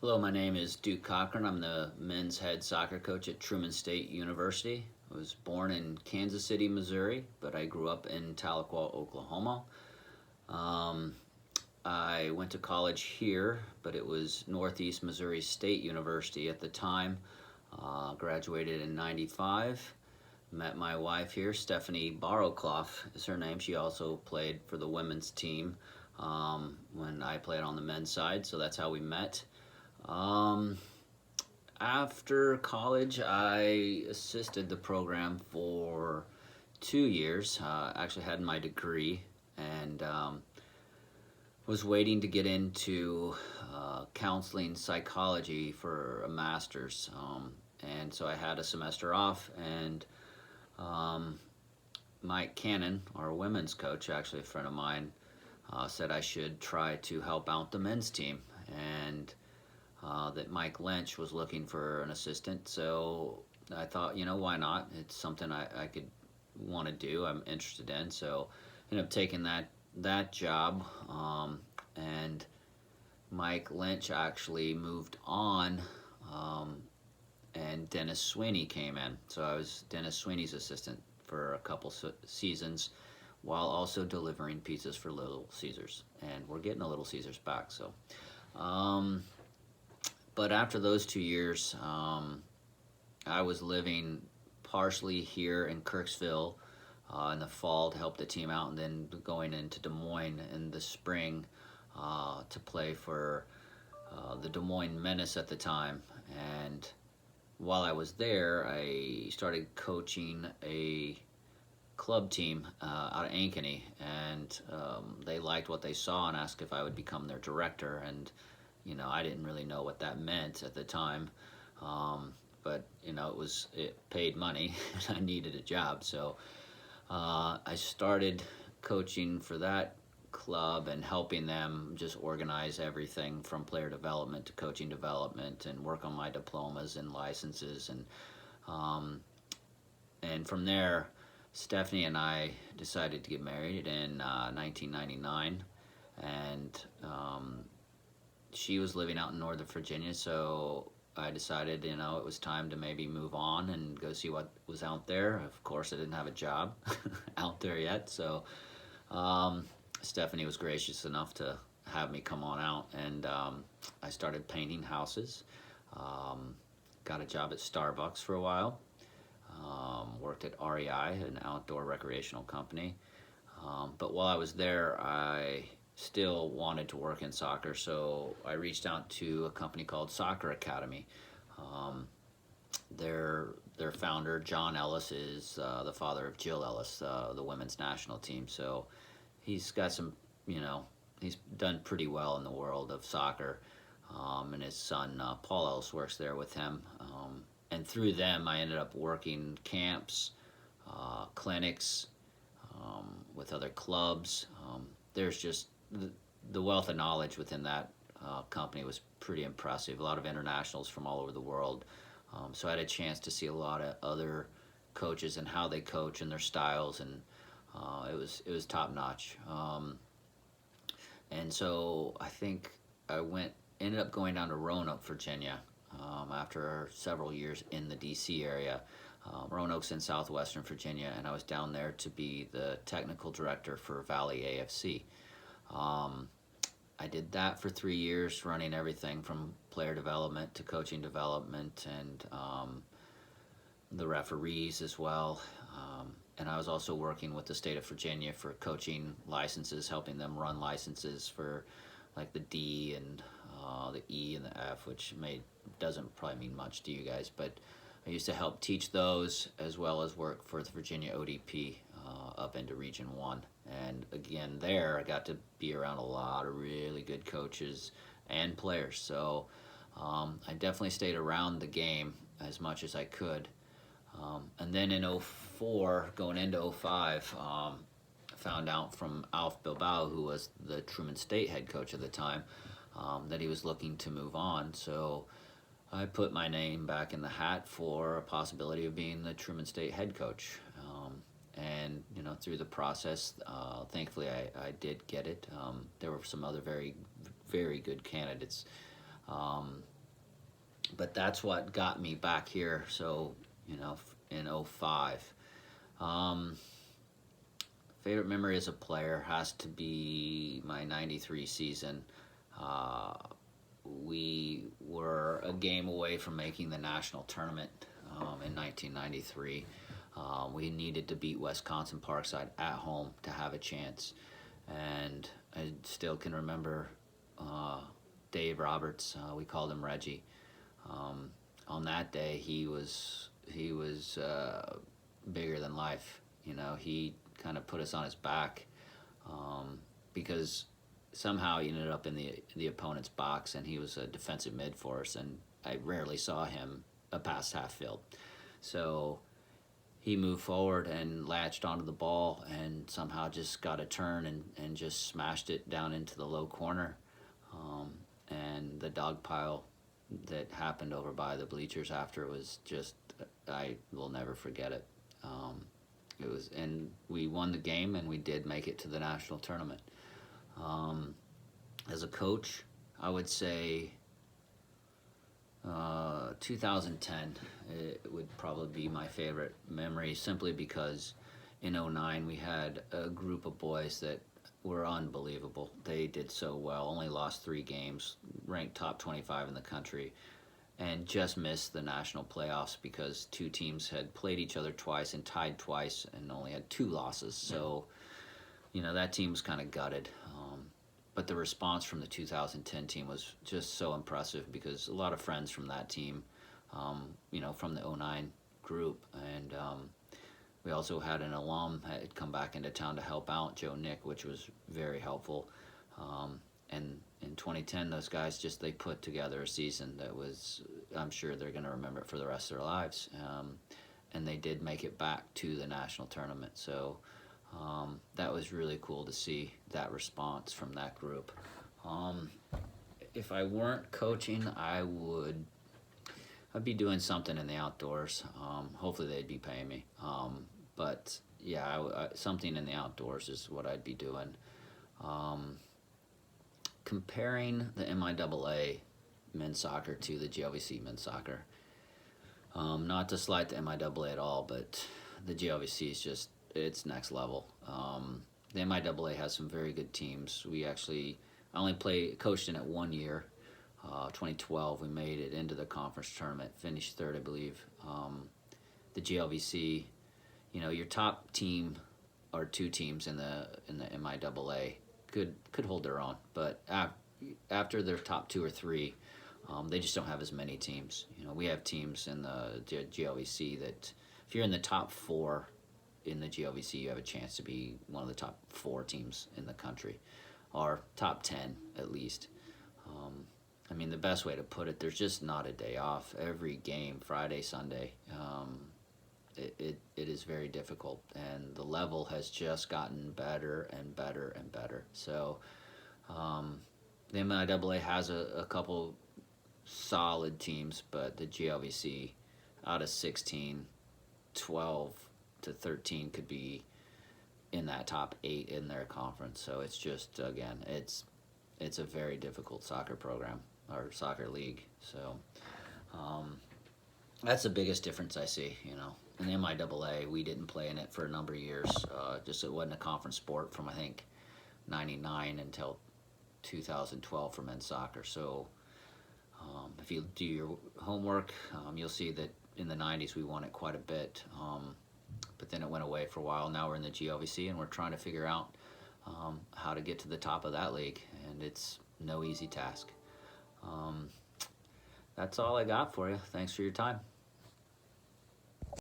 Hello, my name is Duke Cochran. I'm the men's head soccer coach at Truman State University. I was born in Kansas City, Missouri, but I grew up in Tahlequah, Oklahoma. Um, I went to college here, but it was Northeast Missouri State University at the time. Graduated in '95. Met my wife here, Stephanie Barrowclough is her name. She also played for the women's team when I played on the men's side, so that's how we met. Um, After college, I assisted the program for 2 years. Actually, had my degree and was waiting to get into counseling psychology for a master's. And so I had a semester off, and um, Mike Cannon, our women's coach, actually a friend of mine, said I should try to help out the men's team. And that Mike Lynch was looking for an assistant. So I thought, why not? It's something I could want to do. I'm interested in. So I ended up taking that job. And Mike Lynch actually moved on. And Dennis Sweeney came in. So I was Dennis Sweeney's assistant for a couple seasons while also delivering pizzas for Little Caesars. And we're getting a Little Caesars back. So but after those 2 years, I was living partially here in Kirksville in the fall to help the team out, and then going into Des Moines in the spring to play for the Des Moines Menace at the time. And while I was there, I started coaching a club team out of Ankeny, and they liked what they saw and asked if I would become their director. And I didn't really know what that meant at the time, but it paid money, and I needed a job, so I started coaching for that club and helping them just organize everything from player development to coaching development and work on my diplomas and licenses. And from there, Stephanie and I decided to get married in 1999, and she was living out in Northern Virginia, so I decided, it was time to maybe move on and go see what was out there. Of course, I didn't have a job out there yet, so Stephanie was gracious enough to have me come on out, and I started painting houses. Um, Got a job at Starbucks for a while. Worked at REI, an outdoor recreational company. But while I was there, I still wanted to work in soccer, so I reached out to a company called Soccer Academy. Um, their founder, John Ellis, is the father of Jill Ellis, the women's national team. So he's got some, he's done pretty well in the world of soccer. And his son, Paul Ellis, works there with him. And through them, I ended up working camps, clinics, with other clubs. There's just the wealth of knowledge within that company was pretty impressive. A lot of internationals from all over the world. So I had a chance to see a lot of other coaches and how they coach and their styles, and it was top notch. And so I think ended up going down to Roanoke, Virginia, after several years in the D.C. area. Roanoke's in southwestern Virginia, and I was down there to be the technical director for Valley AFC. Um, I did that for 3 years, running everything from player development to coaching development, and the referees as well. And I was also working with the state of Virginia for coaching licenses, helping them run licenses for like the D and the E and the F, which doesn't probably mean much to you guys, but I used to help teach those as well as work for the Virginia ODP up into Region 1. And again, there I got to be around a lot of really good coaches and players. So I definitely stayed around the game as much as I could. And then in '04, going into '05, found out from Alf Bilbao, who was the Truman State head coach at the time, that he was looking to move on. So I put my name back in the hat for a possibility of being the Truman State head coach. And through the process, thankfully I did get it. There were some other very, very good candidates. But that's what got me back here. So, in '05. Um, Favorite memory as a player has to be my '93 season. Uh, we were a game away from making the national tournament in 1993. We needed to beat Wisconsin Parkside at home to have a chance. And I still can remember Dave Roberts. We called him Reggie. On that day, he was bigger than life. He kind of put us on his back because somehow he ended up in the opponent's box, and he was a defensive mid for us, and I rarely saw him past half field. So he moved forward and latched onto the ball and somehow just got a turn and just smashed it down into the low corner. And the dog pile that happened over by the bleachers after was just, I will never forget it. And we won the game, and we did make it to the national tournament. As a coach, I would say 2010 it would probably be my favorite memory, simply because in '09 we had a group of boys that were unbelievable. They did so well, only lost 3 games, ranked top 25 in the country, and just missed the national playoffs because 2 teams had played each other twice and tied twice and only had 2 losses. So, that team was kind of gutted. But the response from the 2010 team was just so impressive, because a lot of friends from that team, from the '09 group. And we also had an alum had come back into town to help out, Joe Nick, which was very helpful. And in 2010, those guys they put together a season that was, I'm sure they're going to remember it for the rest of their lives. And they did make it back to the national tournament. So that was really cool to see that response from that group. If I weren't coaching, I'd be doing something in the outdoors. Hopefully they'd be paying me. But yeah, something in the outdoors is what I'd be doing. Comparing the MIAA men's soccer to the GLVC men's soccer. Not to slight the MIAA at all, but the GLVC is just, it's next level. The MIAA has some very good teams. I only coached in it 1 year. 2012, we made it into the conference tournament, finished 3rd, I believe. The GLVC, your top team or 2 teams in the MIAA could hold their own, but after their top 2 or 3, they just don't have as many teams. We have teams in the GLVC that if you're in the top 4 in the GLVC, you have a chance to be one of the top 4 teams in the country, or top 10 at least. The best way to put it, there's just not a day off. Every game, Friday, Sunday, it is very difficult, and the level has just gotten better and better and better. So the MIAA has a couple solid teams, but the GLVC, out of 16, 12 to 13 could be in that top 8 in their conference. So it's just, again, it's a very difficult soccer program or soccer league. So that's the biggest difference I see. In the MIAA, we didn't play in it for a number of years. Just it wasn't a conference sport from, I think, '99 until 2012 for men's soccer. So if you do your homework, you'll see that in the '90s we won it quite a bit. But then it went away for a while. Now we're in the GLVC, and we're trying to figure out how to get to the top of that league, and it's no easy task. That's all I got for you. Thanks for your time.